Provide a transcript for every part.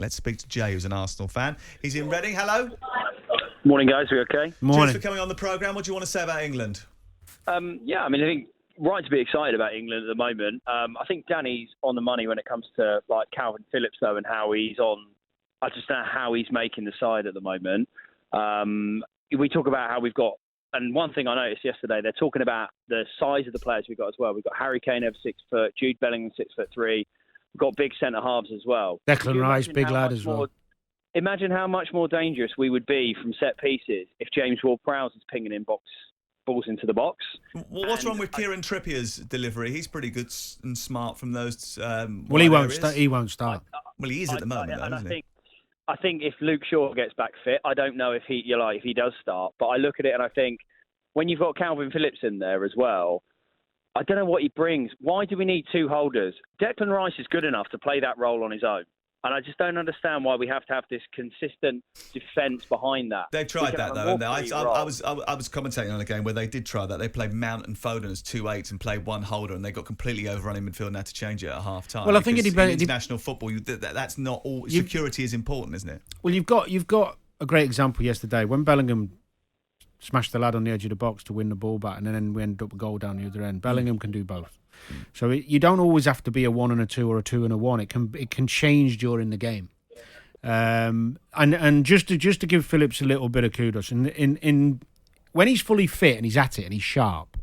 Let's speak to Jay, who's an Arsenal fan. He's in Reading. Hello. Morning, guys. Are you okay? Morning. Cheers for coming on the programme. What do you want to say about England? I think right to be excited about England at the moment. I think Danny's on the money when it comes to like Calvin Phillips, though, and how he's on. I just don't know how he's making the side at the moment. We talk about how we've got, and one thing I noticed yesterday, they're talking about the size of the players we've got as well. We've got Harry Kane over 6 foot, Jude Bellingham 6'3". We've got big centre halves as well. Declan Rice, big lad as well. Imagine how much more dangerous we would be from set pieces if James Ward-Prowse is pinging in balls into the box. Well, what's wrong with Kieran Trippier's delivery? He's pretty good and smart from those. Well, he won't start. He won't start. Well, he is at the moment, though, isn't he? I think if Luke Shaw gets back fit, I don't know if he does start. But I look at it and I think when you've got Calvin Phillips in there as well, I don't know what he brings. Why do we need two holders? Declan Rice is good enough to play that role on his own. And I just don't understand why we have to have this consistent defence behind that. They've tried that, though, haven't they? I was commentating on a game where they did try that. They played Mount and Foden as 2-8s and played one holder, and they got completely overrun in midfield and had to change it at half-time. Well, I think in international football, that's not all. Security is important, isn't it? Well, you've got a great example yesterday when Bellingham smashed the lad on the edge of the box to win the ball back, and then we ended up a goal down the other end. Bellingham can do both. So you don't always have to be a 1 and a 2 or a 2 and a 1. It can change during the game. And just to give Phillips a little bit of kudos, in when he's fully fit and he's at it and he's sharp,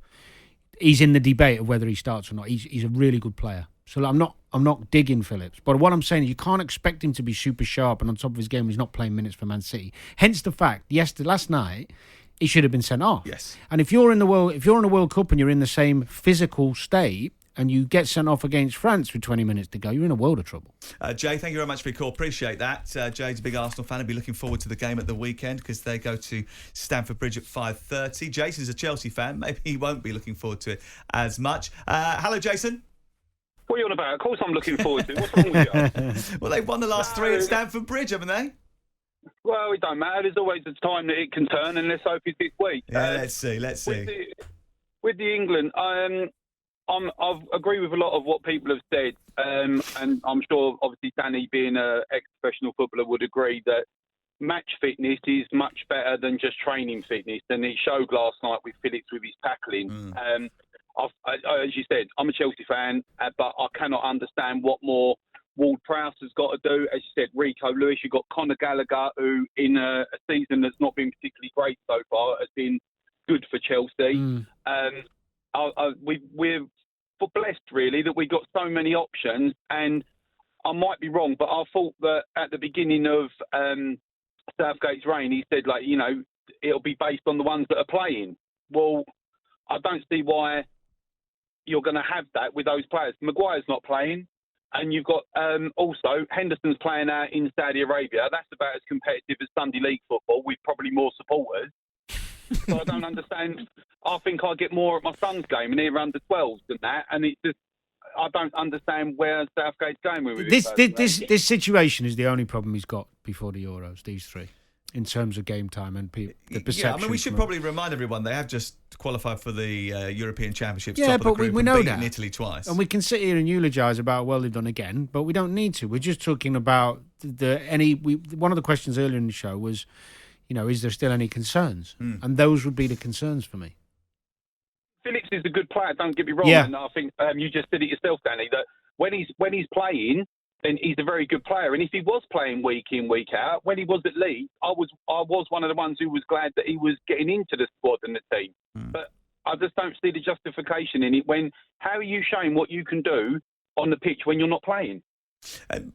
he's in the debate of whether he starts or not. He's a really good player. So I'm not digging Phillips, but what I'm saying is you can't expect him to be super sharp and on top of his game when he's not playing minutes for Man City. Hence the fact last night he should have been sent off. Yes. And if you're in a World Cup and you're in the same physical state and you get sent off against France with 20 minutes to go, you're in a world of trouble. Jay, thank you very much for your call. Appreciate that. Jay's a big Arsenal fan. I'll be looking forward to the game at the weekend because they go to Stamford Bridge at 5:30. Jason's a Chelsea fan. Maybe he won't be looking forward to it as much. Hello, Jason. What are you on about? Of course I'm looking forward to it. What's wrong with you? Well, they've won the last 3 at Stamford Bridge, haven't they? Well, it don't matter. There's always a time that it can turn, and let's hope it's this week. Yeah, let's see. With the England, I agree with a lot of what people have said, and I'm sure, obviously, Danny, being an ex-professional footballer, would agree that match fitness is much better than just training fitness, and it showed last night with Phillips with his tackling. As you said, I'm a Chelsea fan, but I cannot understand what more Ward-Prowse has got to do. As you said, Rico Lewis, you've got Conor Gallagher, who in a season that's not been particularly great so far has been good for Chelsea. We're blessed, really, that we got so many options. And I might be wrong, but I thought that at the beginning of Southgate's reign, he said, it'll be based on the ones that are playing. Well, I don't see why you're going to have that with those players. Maguire's not playing. And you've got also Henderson's playing out in Saudi Arabia. That's about as competitive as Sunday League football with probably more supporters. So I don't understand. I think I get more at my son's game and they're under 12s than that. And it's just, I don't understand where Southgate's going with it. This situation is the only problem he's got before the Euros, these three, in terms of game time and the perception. Yeah, we should probably remind everyone they have just qualified for the European Championships. Yeah, top of the but group we know beaten that. Italy twice. And we can sit here and eulogise about well they've done again, but we don't need to. We're just talking about one of the questions earlier in the show was, is there still any concerns? And those would be the concerns for me. Phillips is a good player, don't get me wrong. Yeah. And I think you just said it yourself, Danny, that when he's playing, then he's a very good player. And if he was playing week in, week out, when he was at Leeds, I was one of the ones who was glad that he was getting into the squad and the team. But I just don't see the justification in it. How are you showing what you can do on the pitch when you're not playing?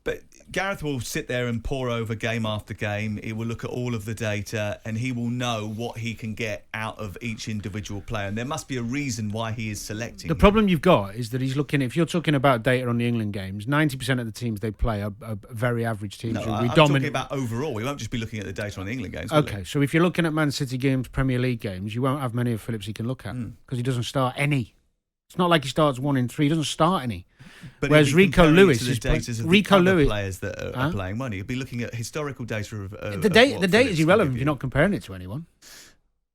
But Gareth will sit there and pore over game after game. He will look at all of the data and he will know what he can get out of each individual player. And there must be a reason why he is selecting. The problem you've got is that he's looking, if you're talking about data on the England games, 90% of the teams they play are very average teams. No, I'm talking about overall. We won't just be looking at the data on the England games. Okay, so if you're looking at Man City games, Premier League games, you won't have many of Phillips he can look at because he doesn't start any. It's not like he starts 1 in 3. He doesn't start any. But whereas Rico Lewis is players that are playing, won't he? He'll be looking at historical data of the data is irrelevant if you're not comparing it to anyone.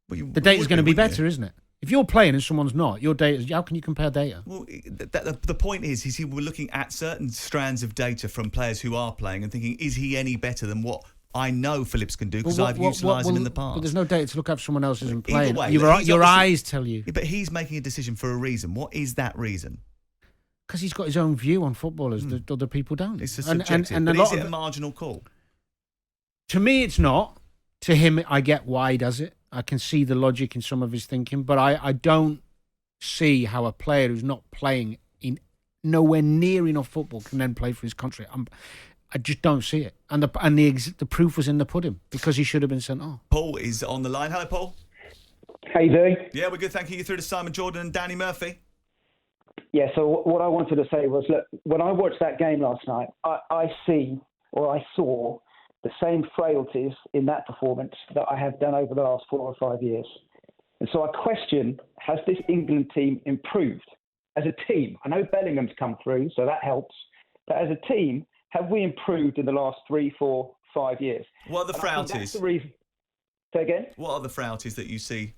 The data is going to be better, isn't it? If you're playing and someone's not, your data. How can you compare data? Well, the point is we're looking at certain strands of data from players who are playing and thinking, is he any better than what I know Phillips can do because I've utilised him in the past? But there's no data to look at if someone else isn't playing. Way, your eyes tell you. Yeah, but he's making a decision for a reason. What is that reason? Because he's got his own view on footballers that other people don't. It's a subjective. And but is it a marginal call? To me, it's not. To him, I get why he does it. I can see the logic in some of his thinking, but I don't see how a player who's not playing in nowhere near enough football can then play for his country. I just don't see it. And the proof was in the pudding because he should have been sent off. Paul is on the line. Hello, Paul. How you doing? Yeah, we're good. Thank you. You're through to Simon Jordan and Danny Murphy. Yeah, so what I wanted to say was, look, when I watched that game last night, I saw the same frailties in that performance that I have done over the last 4 or 5 years. And so I question, has this England team improved as a team? I know Bellingham's come through, so that helps. But as a team, have we improved in the last 3, 4, 5 years? What are the frailties? That's the reason. Say again? What are the frailties that you see?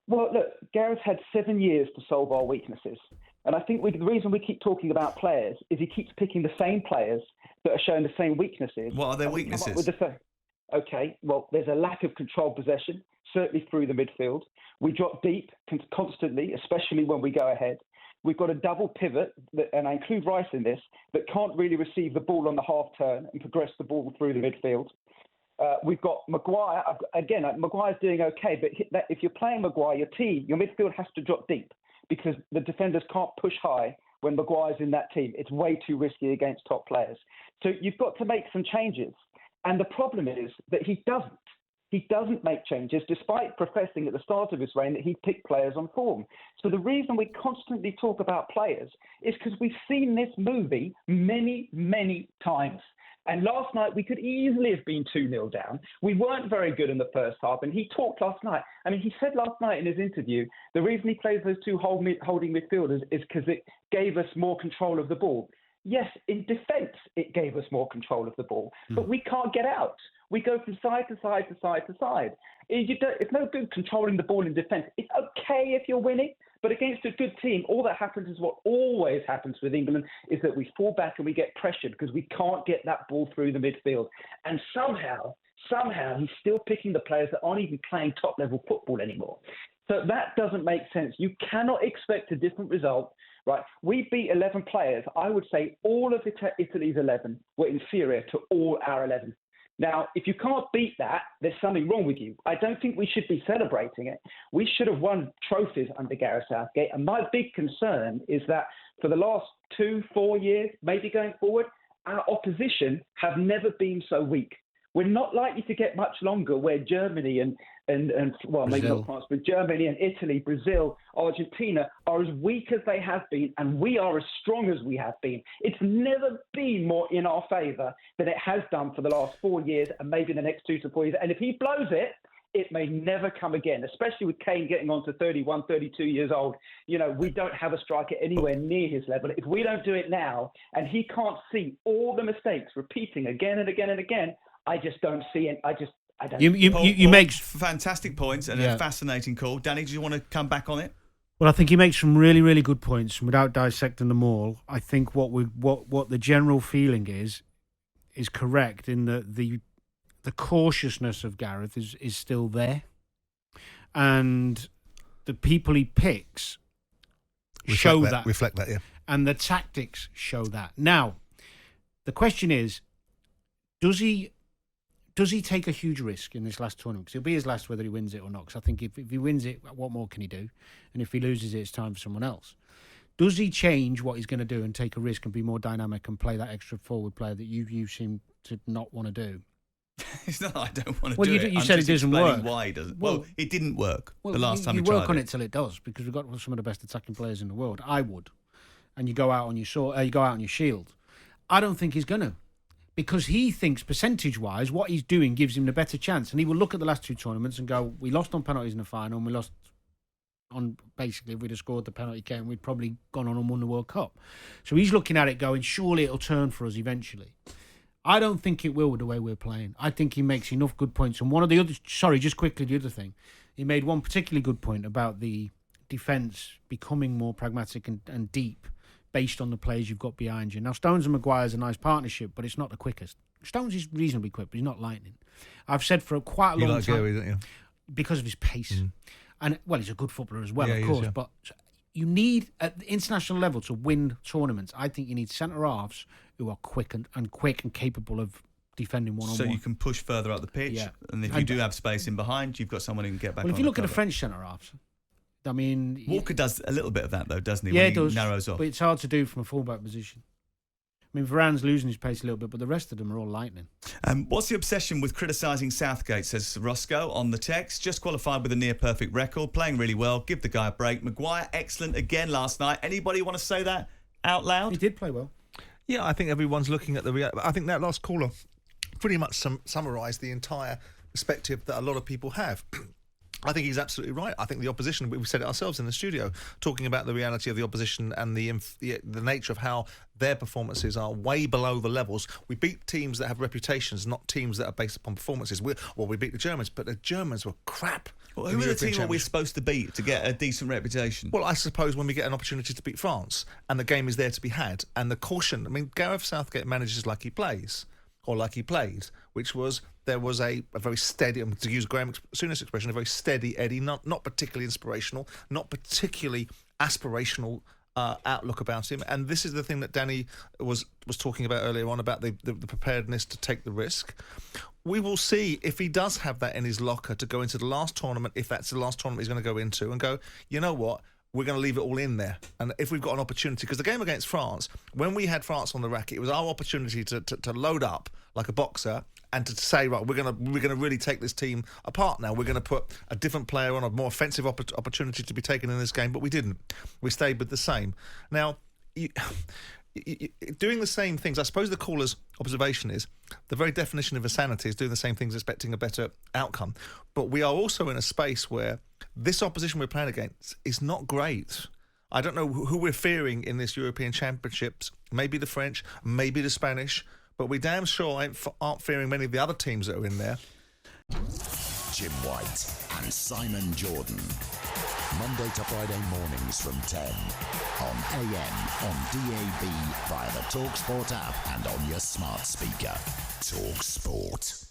Well, look, Gareth had 7 years to solve our weaknesses. And I think the reason we keep talking about players is he keeps picking the same players that are showing the same weaknesses. What are their weaknesses? Okay, well, there's a lack of controlled possession, certainly through the midfield. We drop deep constantly, especially when we go ahead. We've got a double pivot, and I include Rice in this, that can't really receive the ball on the half turn and progress the ball through the midfield. We've got Maguire. Again, Maguire's doing okay, but if you're playing Maguire, your midfield has to drop deep because the defenders can't push high when Maguire's in that team. It's way too risky against top players. So you've got to make some changes. And the problem is that he doesn't. He doesn't make changes, despite professing at the start of his reign that he'd pick players on form. So the reason we constantly talk about players is because we've seen this movie many, many times. And last night, we could easily have been 2-0 down. We weren't very good in the first half. And he talked last night. I mean, he said last night in his interview, the reason he plays those two holding midfielders is because it gave us more control of the ball. Yes, in defence, it gave us more control of the ball. But we can't get out. We go from side to side to side to side. It's no good controlling the ball in defence. It's okay if you're winning, but against a good team, all that happens is what always happens with England is that we fall back and we get pressured because we can't get that ball through the midfield. And somehow he's still picking the players that aren't even playing top-level football anymore. So that doesn't make sense. You cannot expect a different result. Right, we beat 11 players. I would say all of Italy's 11 were inferior to all our 11. Now, if you can't beat that, there's something wrong with you. I don't think we should be celebrating it. We should have won trophies under Gareth Southgate. And my big concern is that for the last 2-4 years, maybe going forward, our opposition have never been so weak. We're not likely to get much longer where Germany and well, maybe not France, but Germany and Italy, Brazil, Argentina are as weak as they have been, and we are as strong as we have been. It's never been more in our favour than it has done for the last 4 years and maybe the next 2 to 4 years. And if he blows it, it may never come again, especially with Kane getting on to 31, 32 years old. You know, we don't have a striker anywhere near his level. If we don't do it now, and he can't see all the mistakes repeating again and again and again, I just don't see it. I don't. You make fantastic points and a fascinating call. Danny, do you want to come back on it? Well, I think he makes some really, really good points. And without dissecting them all, I think what the general feeling is correct in that the cautiousness of Gareth is still there, and the people he picks reflect that, yeah, and the tactics show that. Now, the question is, does he take a huge risk in this last tournament? Because it'll be his last whether he wins it or not. Because I think if he wins it, what more can he do? And if he loses it, it's time for someone else. Does he change what he's going to do and take a risk and be more dynamic and play that extra forward player that you seem to not want to do? It's not I don't want to do it. You said it doesn't work. Why it doesn't? Well, it didn't work the last time you we tried it. You work on it till it does, because we've got some of the best attacking players in the world. I would. And you go out on your shield. I don't think he's going to. Because he thinks percentage-wise, what he's doing gives him the better chance. And he will look at the last 2 tournaments and go, we lost on penalties in the final, and we lost on, basically, if we'd have scored the penalty game, we'd probably gone on and won the World Cup. So he's looking at it going, surely it'll turn for us eventually. I don't think it will with the way we're playing. I think he makes enough good points. And one of the other, just quickly, the other thing, he made one particularly good point about the defence becoming more pragmatic and deep based on the players you've got behind you. Now, Stones and Maguire's a nice partnership, but it's not the quickest. Stones is reasonably quick, but he's not lightning. I've said for quite a long time. You like Gary, don't you? Because of his pace. And, well, he's a good footballer as well, of course, but you need, at the international level, to win tournaments, I think you need centre-halves who are quick and capable of defending one-on-one. So you can push further up the pitch, and if you do have space in behind, you've got someone who can get back on. Well, if you look at the French centre-halves, I mean... Walker does a little bit of that, though, doesn't he? Yeah, when he does, narrows off. but it's hard to do from a full-back position. I mean, Varane's losing his pace a little bit, but the rest of them are all lightning. What's the obsession with criticising Southgate, says Roscoe on the text. Just qualified with a near-perfect record, playing really well. Give the guy a break. Maguire, excellent again last night. Anybody want to say that out loud? He did play well. Yeah, I think everyone's looking at the reality. I think that last caller pretty much summarised the entire perspective that a lot of people have. I think he's absolutely right. I think the opposition, we said it ourselves in the studio, talking about the reality of the opposition and the nature of how their performances are way below the levels. We beat teams that have reputations, not teams that are based upon performances. We beat the Germans, but the Germans were crap. Well, who are the team we're supposed to beat to get a decent reputation? Well, I suppose when we get an opportunity to beat France and the game is there to be had, and the caution, I mean, Gareth Southgate manages like he plays, or like he played, which was there was a very steady, to use Graeme Souness' expression, a very steady Eddie, not particularly inspirational, not particularly aspirational outlook about him. And this is the thing that Danny was talking about earlier on, about the preparedness to take the risk. We will see if he does have that in his locker to go into the last tournament, if that's the last tournament he's going to go into, and go, you know what, we're going to leave it all in there. And if we've got an opportunity, because the game against France, when we had France on the racket, it was our opportunity to load up like a boxer and to say, right, we're going to really take this team apart now. We're going to put a different player on, a more offensive opportunity to be taken in this game, but we didn't. We stayed with the same. Now, doing the same things, I suppose the caller's observation is the very definition of insanity is doing the same things expecting a better outcome. But we are also in a space where this opposition we're playing against is not great. I don't know who we're fearing in this European Championships. Maybe the French, maybe the Spanish, but we damn sure aren't fearing many of the other teams that are in there. Jim White and Simon Jordan. Monday to Friday mornings from 10 on AM, on DAB, via the talkSPORT app and on your smart speaker. talkSPORT.